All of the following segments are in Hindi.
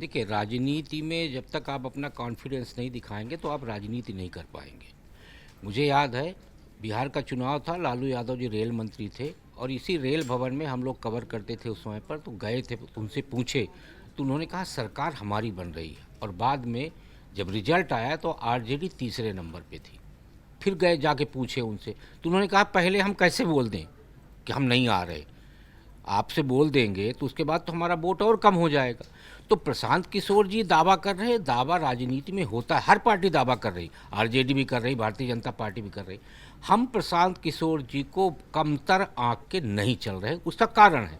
देखिए, राजनीति में जब तक आप अपना कॉन्फिडेंस नहीं दिखाएंगे तो आप राजनीति नहीं कर पाएंगे। मुझे याद है, बिहार का चुनाव था, लालू यादव जी रेल मंत्री थे और इसी रेल भवन में हम लोग कवर करते थे उस समय पर। तो गए थे, उनसे पूछे तो उन्होंने कहा सरकार हमारी बन रही है। और बाद में जब रिजल्ट आया तो आरजेडी तीसरे नंबर पे थी। फिर गए जाके पूछे उनसे तो उन्होंने कहा पहले हम कैसे बोल दें कि हम नहीं आ रहे, आपसे बोल देंगे तो उसके बाद तो हमारा वोट और कम हो जाएगा। तो प्रशांत किशोर जी दावा कर रहे हैं, दावा राजनीति में होता है, हर पार्टी दावा कर रही, आरजेडी भी कर रही, भारतीय जनता पार्टी भी कर रही। हम प्रशांत किशोर जी को कमतर आंक के नहीं चल रहे, उसका कारण है,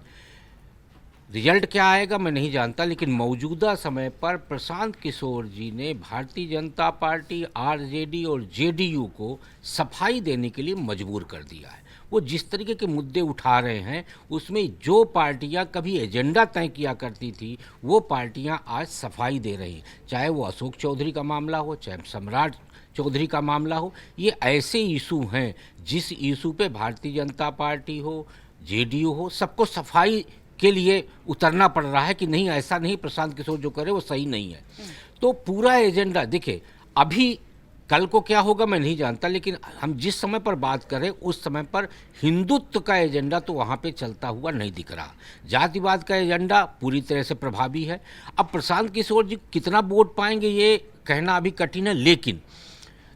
रिजल्ट क्या आएगा मैं नहीं जानता, लेकिन मौजूदा समय पर प्रशांत किशोर जी ने भारतीय जनता पार्टी, आरजेडी और जेडीयू को सफाई देने के लिए मजबूर कर दिया है। वो जिस तरीके के मुद्दे उठा रहे हैं उसमें जो पार्टियां कभी एजेंडा तय किया करती थी वो पार्टियां आज सफाई दे रही हैं। चाहे वो अशोक चौधरी का मामला हो, चाहे सम्राट चौधरी का मामला हो, ये ऐसे इशू हैं जिस इशू पे भारतीय जनता पार्टी हो, जेडीयू हो, सबको सफाई के लिए उतरना पड़ रहा है कि नहीं, ऐसा नहीं, प्रशांत किशोर जो करे वो सही नहीं है। तो पूरा एजेंडा देखिए, अभी कल को क्या होगा मैं नहीं जानता, लेकिन हम जिस समय पर बात करें उस समय पर हिंदुत्व का एजेंडा तो वहाँ पे चलता हुआ नहीं दिख रहा। जातिवाद का एजेंडा पूरी तरह से प्रभावी है। अब प्रशांत किशोर जी कितना वोट पाएंगे ये कहना अभी कठिन है, लेकिन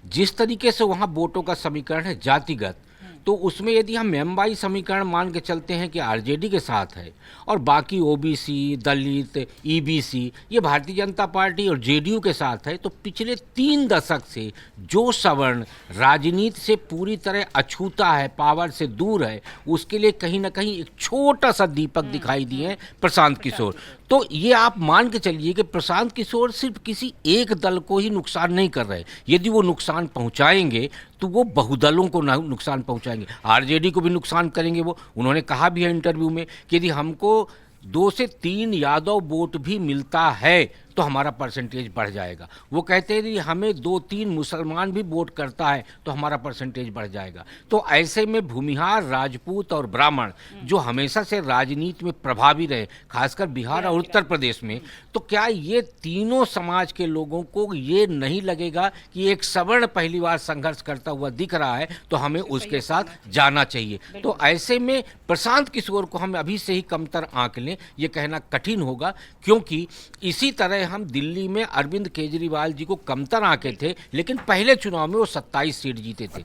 जिस तरीके से वहाँ वोटों का समीकरण है जातिगत, तो उसमें यदि हम एमवाई समीकरण मान के चलते हैं कि आरजेडी के साथ है और बाकी ओबीसी, दलित, ईबीसी ये भारतीय जनता पार्टी और जेडीयू के साथ है, तो पिछले 3 दशक से जो सवर्ण राजनीति से पूरी तरह अछूता है, पावर से दूर है, उसके लिए कहीं ना कहीं एक छोटा सा दीपक दिखाई दिए हैं प्रशांत किशोर। तो ये आप मान के चलिए कि प्रशांत किशोर सिर्फ किसी एक दल को ही नुकसान नहीं कर रहे, यदि वो नुकसान पहुंचाएंगे तो वो बहुदलों को नुकसान पहुंचाएंगे, आरजेडी को भी नुकसान करेंगे। वो उन्होंने कहा भी है इंटरव्यू में कि यदि हमको 2 से 3 यादव वोट भी मिलता है तो हमारा परसेंटेज बढ़ जाएगा। वो कहते हैं कि हमें 2-3 मुसलमान भी वोट करता है तो हमारा परसेंटेज बढ़ जाएगा। तो ऐसे में भूमिहार, राजपूत और ब्राह्मण जो हमेशा से राजनीति में प्रभावी रहे, खासकर बिहार और उत्तर प्रदेश में, तो क्या ये तीनों समाज के लोगों को ये नहीं लगेगा कि एक सवर्ण पहली बार संघर्ष करता हुआ दिख रहा है तो हमें उसके साथ जाना चाहिए। तो ऐसे में प्रशांत किशोर को हम अभी से ही कमतर आंक लें ये कहना कठिन होगा, क्योंकि इसी तरह हम दिल्ली में अरविंद केजरीवाल जी को कमतर आंके थे, लेकिन पहले चुनाव में वो 27 सीट जीते थे,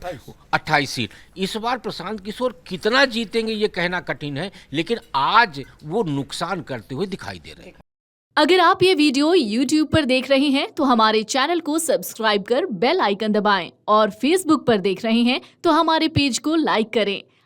28 सीट। इस बार प्रशांत किशोर कितना जीतेंगे ये कहना कठिन है, लेकिन आज वो नुकसान करते हुए दिखाई दे रहे हैं। अगर आप ये वीडियो YouTube पर देख रहे हैं तो हमारे चैनल को सब्सक्राइब कर बेल आइकन दबाएं, और Facebook पर देख रहे हैं तो हमारे पेज को लाइक करें।